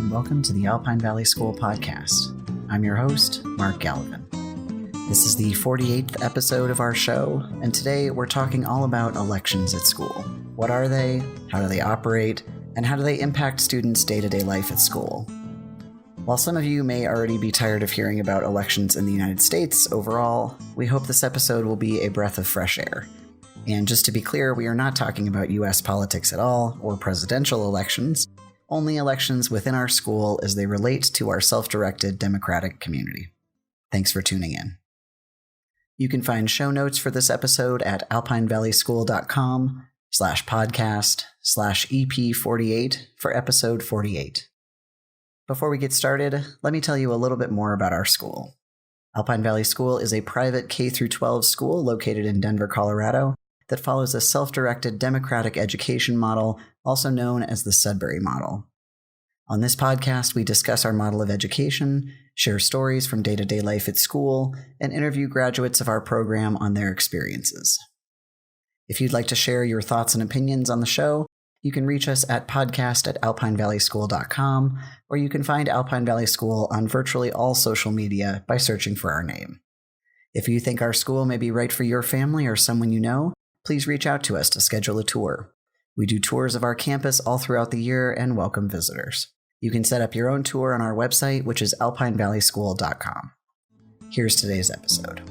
and welcome to the Alpine Valley School podcast. I'm your host, Mark Gallivan. This is the 48th episode of our show, and today we're talking all about elections at school. What are they? How do they operate? And how do they impact students' day-to-day life at school? While some of you may already be tired of hearing about elections in the United States overall, we hope this episode will be a breath of fresh air. And just to be clear, we are not talking about U.S. politics at all, or presidential elections, only elections within our school as they relate to our self-directed democratic community. Thanks for tuning in. You can find show notes for this episode at alpinevalleySchool.com/podcast/EP48 for episode 48. Before we get started, let me tell you a little bit more about our school. Alpine Valley School is a private K-12 school located in Denver, Colorado, that follows a self-directed democratic education model, also known as the Sudbury model. On this podcast, we discuss our model of education, share stories from day-to-day life at school, and interview graduates of our program on their experiences. If you'd like to share your thoughts and opinions on the show, you can reach us at podcast@alpinevalleySchool.com, or you can find Alpine Valley School on virtually all social media by searching for our name. If you think our school may be right for your family or someone you know, please reach out to us to schedule a tour. We do tours of our campus all throughout the year and welcome visitors. You can set up your own tour on our website, which is alpinevalleySchool.com. Here's today's episode.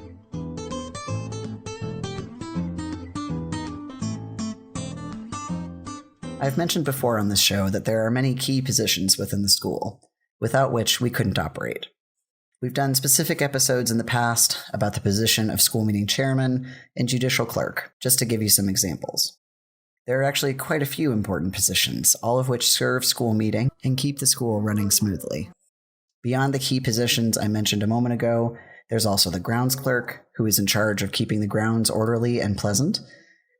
I've mentioned before on this show that there are many key positions within the school, without which we couldn't operate. We've done specific episodes in the past about the position of school meeting chairman and judicial clerk, just to give you some examples. There are actually quite a few important positions, all of which serve school meeting and keep the school running smoothly. Beyond the key positions I mentioned a moment ago, there's also the grounds clerk, who is in charge of keeping the grounds orderly and pleasant.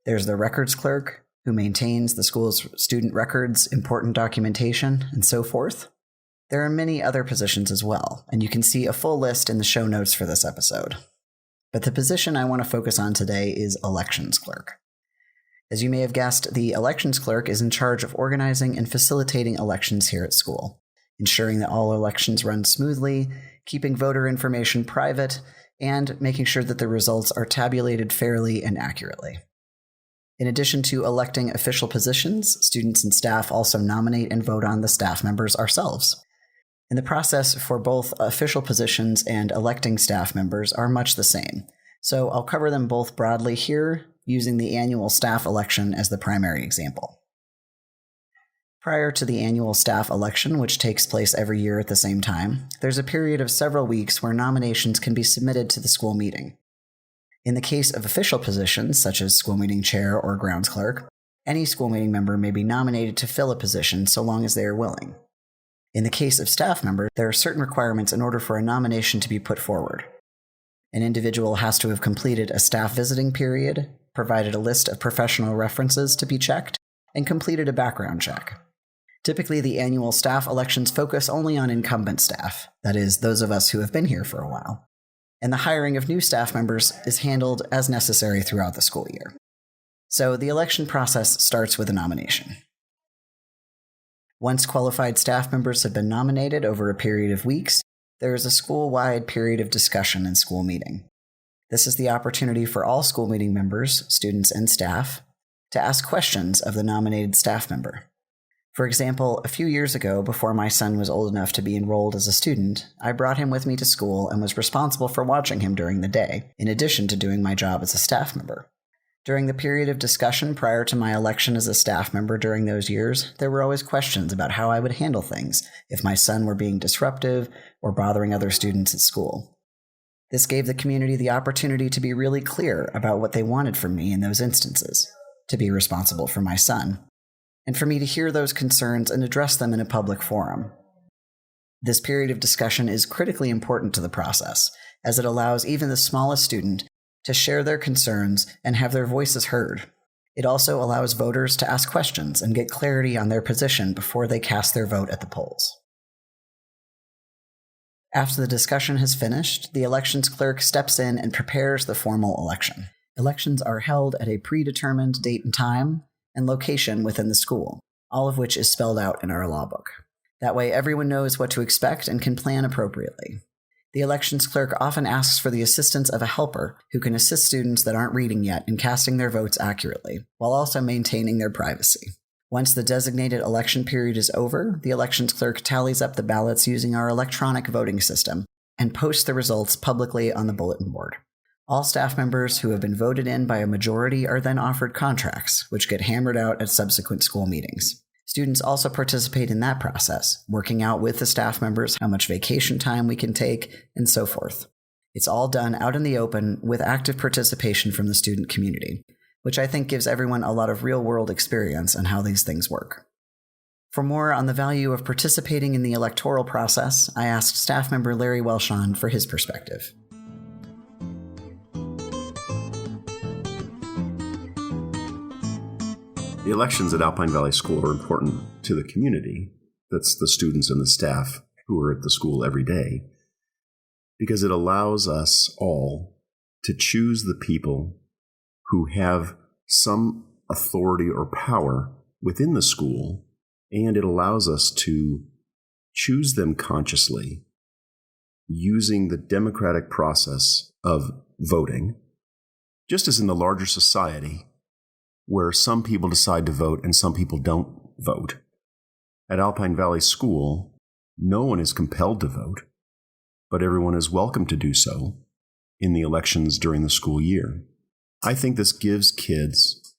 There's the records clerk, who maintains the school's student records, important documentation, and so forth. There are many other positions as well, and you can see a full list in the show notes for this episode. But the position I want to focus on today is elections clerk. As you may have guessed, the elections clerk is in charge of organizing and facilitating elections here at school, ensuring that all elections run smoothly, keeping voter information private, and making sure that the results are tabulated fairly and accurately. In addition to electing official positions, students and staff also nominate and vote on the staff members ourselves. And the process for both official positions and electing staff members are much the same, so I'll cover them both broadly here, using the annual staff election as the primary example. Prior to the annual staff election, which takes place every year at the same time, there's a period of several weeks where nominations can be submitted to the school meeting. In the case of official positions, such as school meeting chair or grounds clerk, any school meeting member may be nominated to fill a position so long as they are willing. In the case of staff members, there are certain requirements in order for a nomination to be put forward. An individual has to have completed a staff visiting period, provided a list of professional references to be checked, and completed a background check. Typically, the annual staff elections focus only on incumbent staff, that is, those of us who have been here for a while, and the hiring of new staff members is handled as necessary throughout the school year. So the election process starts with a nomination. Once qualified staff members have been nominated over a period of weeks, there is a school-wide period of discussion and school meeting. This is the opportunity for all school meeting members, students and staff, to ask questions of the nominated staff member. For example, a few years ago, before my son was old enough to be enrolled as a student, I brought him with me to school and was responsible for watching him during the day, in addition to doing my job as a staff member. During the period of discussion prior to my election as a staff member during those years, there were always questions about how I would handle things if my son were being disruptive or bothering other students at school. This gave the community the opportunity to be really clear about what they wanted from me in those instances, to be responsible for my son, and for me to hear those concerns and address them in a public forum. This period of discussion is critically important to the process, as it allows even the smallest student to share their concerns and have their voices heard. It also allows voters to ask questions and get clarity on their position before they cast their vote at the polls. After the discussion has finished, the elections clerk steps in and prepares the formal election. Elections are held at a predetermined date and time and location within the school, all of which is spelled out in our law book. That way, everyone knows what to expect and can plan appropriately. The elections clerk often asks for the assistance of a helper who can assist students that aren't reading yet in casting their votes accurately, while also maintaining their privacy. Once the designated election period is over, the elections clerk tallies up the ballots using our electronic voting system and posts the results publicly on the bulletin board. All staff members who have been voted in by a majority are then offered contracts, which get hammered out at subsequent school meetings. Students also participate in that process, working out with the staff members how much vacation time we can take, and so forth. It's all done out in the open with active participation from the student community, which I think gives everyone a lot of real-world experience on how these things work. For more on the value of participating in the electoral process, I asked staff member Larry Welsh on for his perspective. The elections at Alpine Valley School are important to the community. That's the students and the staff who are at the school every day, because it allows us all to choose the people who have some authority or power within the school, and it allows us to choose them consciously using the democratic process of voting, just as in the larger society, where some people decide to vote and some people don't vote. At Alpine Valley School, no one is compelled to vote, but everyone is welcome to do so in the elections during the school year. I think this gives kids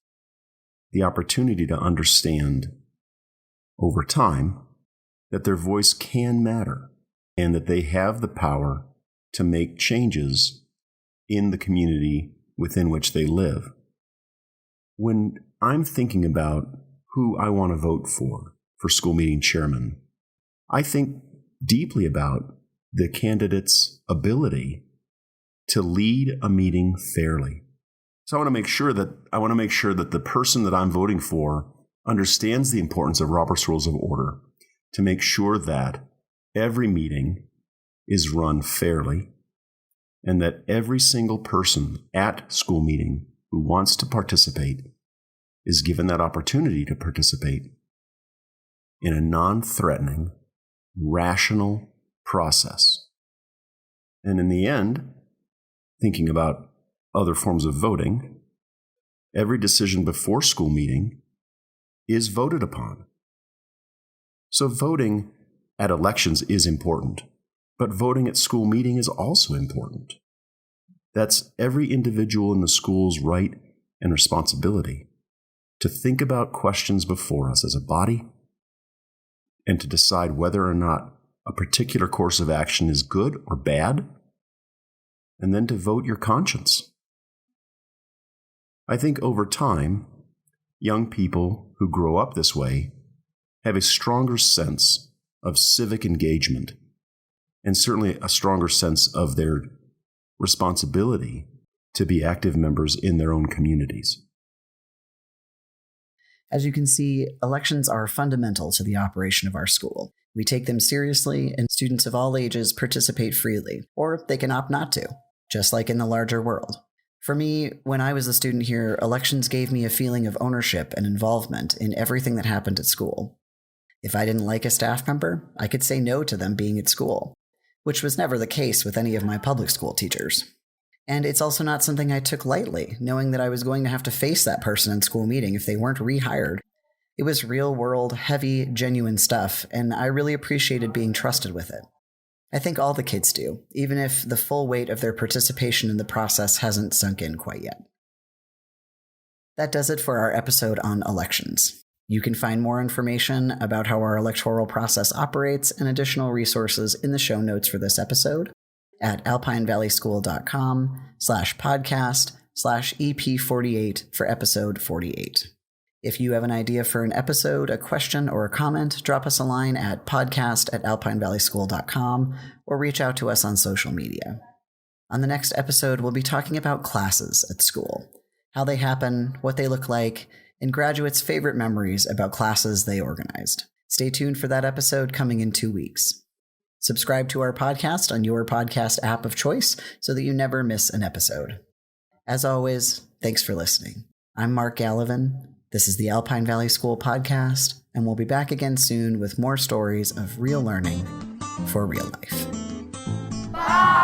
the opportunity to understand over time that their voice can matter and that they have the power to make changes in the community within which they live. When I'm thinking about who I want to vote for school meeting chairman, I think deeply about the candidate's ability to lead a meeting fairly. So I want to make sure that the person that I'm voting for understands the importance of Robert's Rules of Order, to make sure that every meeting is run fairly and that every single person at school meeting who wants to participate is given that opportunity to participate in a non-threatening, rational process. And in the end, thinking about other forms of voting, every decision before school meeting is voted upon. So voting at elections is important, but voting at school meeting is also important. That's every individual in the school's right and responsibility to think about questions before us as a body and to decide whether or not a particular course of action is good or bad, and then to vote your conscience. I think over time, young people who grow up this way have a stronger sense of civic engagement and certainly a stronger sense of their responsibility to be active members in their own communities. As you can see, elections are fundamental to the operation of our school. We take them seriously, and students of all ages participate freely, or they can opt not to, just like in the larger world. For me, when I was a student here, elections gave me a feeling of ownership and involvement in everything that happened at school. If I didn't like a staff member, I could say no to them being at school, which was never the case with any of my public school teachers. And it's also not something I took lightly, knowing that I was going to have to face that person in school meeting if they weren't rehired. It was real-world, heavy, genuine stuff, and I really appreciated being trusted with it. I think all the kids do, even if the full weight of their participation in the process hasn't sunk in quite yet. That does it for our episode on elections. You can find more information about how our electoral process operates and additional resources in the show notes for this episode at alpinevalleySchool.com/podcast/EP48 for episode 48. If you have an idea for an episode, a question, or a comment, drop us a line at podcast@alpinevalleySchool.com or reach out to us on social media. On the next episode, we'll be talking about classes at school, how they happen, what they look like, and graduates' favorite memories about classes they organized. Stay tuned for that episode coming in 2 weeks. Subscribe to our podcast on your podcast app of choice so that you never miss an episode. As always, thanks for listening. I'm Mark Gallivan. This is the Alpine Valley School podcast, and we'll be back again soon with more stories of real learning for real life. Bye!